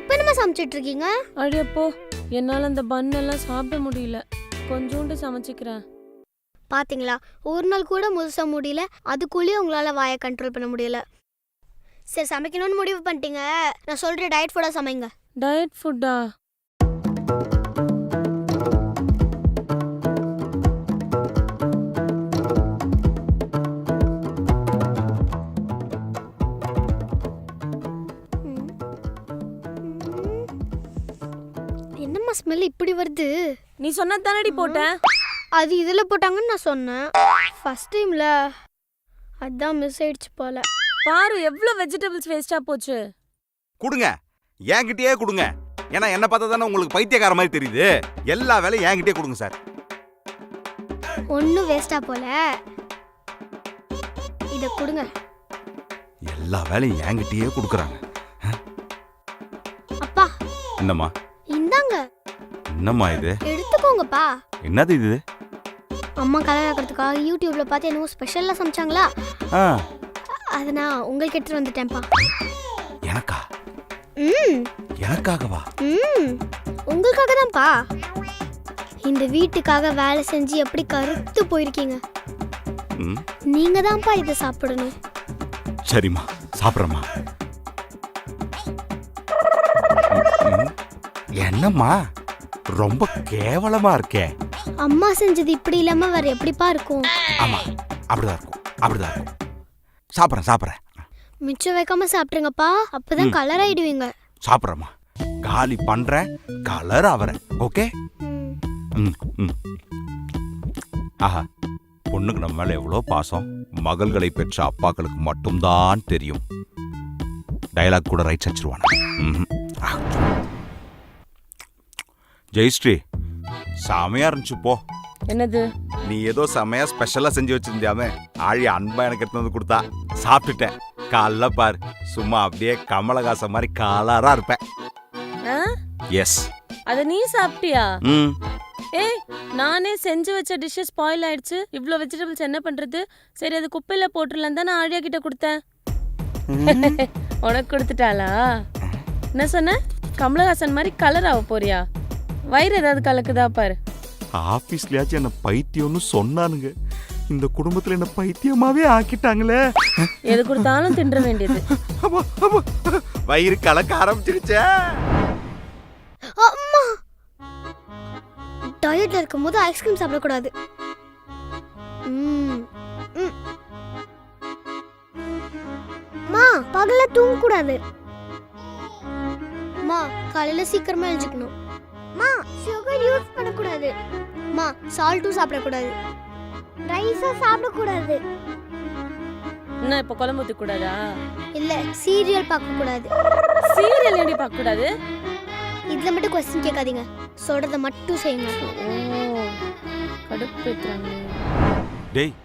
இப்போ என்னமா சமைச்சிட்டு இருக்கீங்க? அடியப்போ என்னால அந்த பன் எல்லாம் சாப்பிட முடியல, கொஞ்சோண்டு சமைச்சிக்கிறேன். பாத்தீங்களா, ஒரு நாள் கூட முழுசா முடியல, அதுக்குள்ளேயே உங்களால வாயை கண்ட்ரோல் பண்ண முடியல. சரி, சமைக்கணும்னு முடிவு பண்ணிட்டீங்க, நான் சொல்ற டயட் ஃபுட்டா சமைங்க. டயட் ஃபுட்டா? என்னம்மா ஸ்மெல் இப்படி வருது? நீ சொன்னா தானடி போட்டேன். அது இதுல போட்டாங்கன்னு நான் சொன்னேன். ஃபர்ஸ்ட் டைம்ல அதான் மிஸ் ஆயிடுச்சு போல. பாரு எவ்வளவு வெஜிடபிள்ஸ் வேஸ்டா போச்சு. கொடுங்க, என்கிட்டயே கொடுங்க. ஏன்னா என்ன பார்த்தா தானே உங்களுக்கு பைத்தியக்கார மாதிரி தெரியுது. எல்லா வேலையும் என்கிட்டயே கொடுங்க சார். ஒன்னும் வேஸ்டா போல, இத கொடுங்க. எல்லா வேலையும் என்கிட்டயே கொடுக்குறாங்க. அப்பா என்னம்மா? இந்தாங்க. என்னம்மா இது? எடுத்துக்கோங்கப்பா. என்னது இது? அம்மா கலர் ஆக்கிறதுக்காக யூடியூப்ல பார்த்து என்னவோ ஸ்பெஷலா சமைச்சாங்களா, அதை நான் உங்களுக்கு எடுத்துட்டு வந்துட்டேன்ப்பா. எனக்கா? ம் எனக்காகவா? உங்களுக்காக தான்ப்பா. இந்த வீட்டுக்காக வேலை செஞ்சு எப்படி கருத்து போயிருக்கீங்க. நீங்க தான்ப்பா இதை சாப்பிடணும். சரிம்மா, சாப்பிட்றேம்மா. என்னம்மா ரொம்ப கேவலமா இருக்கே. அம்மா செஞ்சது இப்படி இல்லாம வேற எப்படிப்பா இருக்கும்? ஆமா, அப்படிதான் இருக்கும், அப்படிதான் இருக்கும். சாப்பிட்றேன். மிச்சம் வைக்காம சாப்பிட்டுருங்கப்பா, அப்பதான் கலர் ஆயிடுவீங்க. சாப்பிட்றேம்மா, காலி பண்றேன், கலர் ஆவறேன். ஓகே. ஆஹா, பொண்ணுக்கு நம்ம மேல எவ்வளோ பாசம். மகள்களை பெற்ற அப்பாக்களுக்கு மட்டும்தான் தெரியும். டயலாக் கூட ரைட் வச்சிருவான. ஜெயஸ்ரீ, செமையா இருந்துச்சு போ. என்னது? நீ ஏதோ செமையா ஸ்பெஷலா செஞ்சு வச்சிருந்தியாமே, ஆழி அன்பா எனக்கு எடுத்து வந்து கொடுத்தா. சாப்பிட்டுட்டேன். காலைல பாரு, சும்மா அப்படியே கமலஹாசன் மாதிரி கலரா இருப்பேன். எஸ். அத நீ சாப்பிட்டியா? ஏய், நானே செஞ்சு வச்ச டிஷ் ஸ்பாயில் ஆயிடுச்சு, இவ்ளோ வெஜிடபிள்ஸ் என்ன பண்றது? சரி, அது குப்பையில போட்டுறலாம் தான் நான் ஆழியா கிட்ட கொடுத்தேன். உனக்கு கொடுத்துட்டாளா? என்ன சொன்ன? கமலஹாசன் மாதிரி கலர் ஆக போறியா? வயிறு ஏதாவது கலக்குதா பாரு. ஆபீஸ்லயாச்சும் என்ன பைத்தியம்னு சொன்னானுங்க, இந்த குடும்பத்துல என்ன பைத்தியமாவே ஆக்கிட்டாங்களே. எது கொடுத்தாலும் தின்ற வேண்டியது. வயிறு கலக்க ஆரம்பிச்சிருச்சே. அம்மா, டயட்ல இருக்கும்போது ஐஸ்கிரீம் சாப்பிடக்கூடாது. மா, பகல்ல தூங்க கூடாது. மா, காலையில சீக்கிரமா எழுஞ்சிக்கணும். மா, சுகர் யூஸ் பண்ண கூடாது. மா, சால்ட்டும் சாப்பிட கூடாது. ரைஸா சாப்பிட கூடாது. என்ன இப்ப குழம்பு ஊத்த கூடாதா? இல்ல, சீரியல் பார்க்க கூடாது. சீரியல் ஏடி பார்க்க கூடாது? இதுல மட்டும் क्वेश्चन கேட்காதீங்க, சொல்றத மட்டும் செய்யுங்க. கடுப்பேத்துறாங்க. டேய்,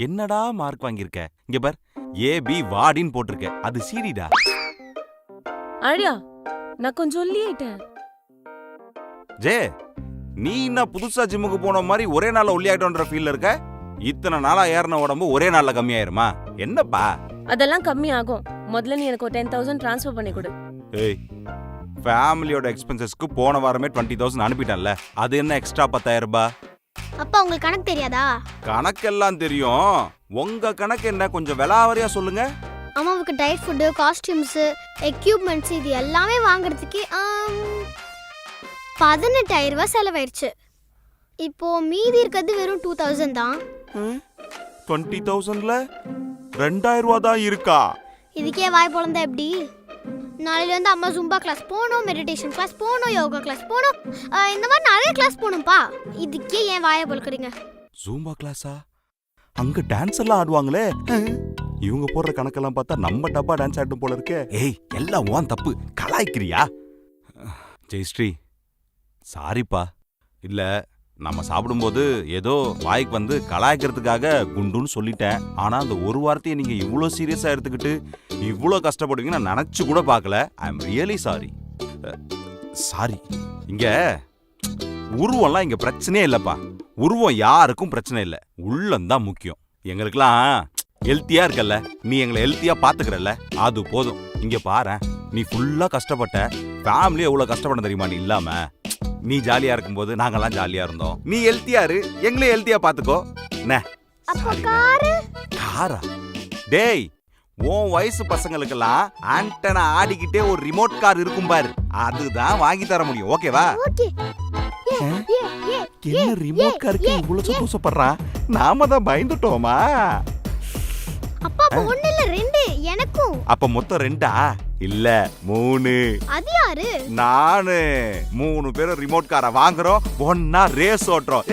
என்னடா மார்க் வாங்கியிருக்க? இங்க பார், ஏபி வாடின்னு போட்டிருக்க, அது சீரிடா. ஆழியா, நான் கொஞ்சம் ஒல்லியாயிட்டேன். ஜே, நீ என்ன புதுசா ஜிம்முக்கு போன மாதிரி ஒரே நாள்ல ஒல்லியாயிட்டோன்ற ஃபீல்ல இருக்க? இத்தனை நாளா ஏறின உடம்பு ஒரே நாள்ல கம்மியாயிருமா? என்னப்பா? அதெல்லாம் கம்மி ஆகும். முதல்ல நீ எனக்கு ஒரு 10,000 ட்ரான்ஸ்ஃபர் பண்ணி கொடு. ஏய், ஃபேமிலியோட எக்ஸ்பென்சஸ்க்கு போன வாரமே 20,000 அனுப்பிட்டேன்ல, அது என்ன எக்ஸ்ட்ரா 10,000 ரூபாய்? அப்பா, உங்களுக்கு கணக்கு தெரியாதா? கணக்கெல்லாம் தெரியும், உங்க கணக்கு என்ன கொஞ்சம் விலாவரியா சொல்லுங்க. அம்மாவுக்கு டயட் ஃபுட்டு, காஸ்டியூம்ஸ், எக்யூப்மெண்ட்ஸ் இது எல்லாமே வாங்குறதுக்கு 18,000 ரூபாய் செலவாயிருச்சு. இப்போ மீதி இருக்கிறது வெறும் 2,000 தான். 20,000ல 2,000 ரூபாய் தான் இருக்கா? இதுக்கே வாய் பொழந்தா எப்படி? நாளையில இருந்து அம்மா ஜும்பா கிளாஸ் போகணும், மெடிடேஷன் கிளாஸ் போகணும், யோகா கிளாஸ் போகணும், இந்த மாதிரி நிறைய கிளாஸ் போகணும்ப்பா. இதுக்கே ஏன் வாயை பொழுக்கிறீங்க? ஜூம்பா கிளாஸா? அங்க டான்ஸ் எல்லாம் ஆடுவாங்களே. இவங்க போடுற கணக்கெல்லாம் பார்த்தா நம்ம டப்பா டான்ஸ் ஆடும் போல இருக்கே. ஏய், எல்லாம் உன் தப்பு, கலாய்க்கிறியா? ஜெயஸ்ரீ, சாரிப்பா. இல்ல, நம்ம சாப்பிடும்போது ஏதோ வாய்க்கு வந்து கலாய்க்கிறதுக்காக குண்டுன்னு சொல்லிட்டேன். ஆனா அந்த ஒரு வார்த்தையை நீங்க இவ்வளோ சீரியஸா எடுத்துக்கிட்டு இவ்வளோ கஷ்டப்படுவீங்க நான் நினைச்சு கூட பார்க்கல. I am really sorry. Sorry. இங்க உருவம்லாம் இங்க பிரச்சனையே இல்லப்பா. உருவம் யாருக்கும் பிரச்சனை இல்லை, உள்ளம்தான் முக்கியம். எங்களுக்கெல்லாம் ஹெல்த்தியா இருக்கல்ல, நீ எங்களை ஹெல்த்தியா பாத்துக்கிறல்ல, அது போதும். இங்க பாரு, நீ ஃபுல்லா கஷ்டப்பட்ட, ஃபேமிலி எவ்வளவு கஷ்டப்பட தெரியுமா நீ இல்லாம. நீ ஜாலியா இருக்கும்போது நாங்கெல்லாம் ஜாலியா இருந்தோம். நீ ஹெல்த்தியா இரு, எங்களையும் ஹெல்த்தியா பாத்துக்கோ. என்ன அப்ப காரு காரா? டேய், உன் வயசு பசங்களுக்கெல்லாம் ஆண்டனா ஆடிக்கிட்டே ஒரு ரிமோட் கார் இருக்கும் பாரு, அதுதான் வாங்கி தர முடியும். ஓகேவா? ஓகே. என்ன ரிமோட் காருக்கு இவ்வளவு சந்தோஷப்படுறான்? நாம தான் பயந்துட்டோமா? அப்பா அப்ப ஒண்ணு இல்ல 2 எனக்கும். அப்ப மொத்தம் 2ஆ? இல்ல 3. அது யாரு? நானு. 3 பேரும் ரிமோட் காரை வாங்குறோம், ஒன்னா ரேஸ் ஓட்டுறோம்.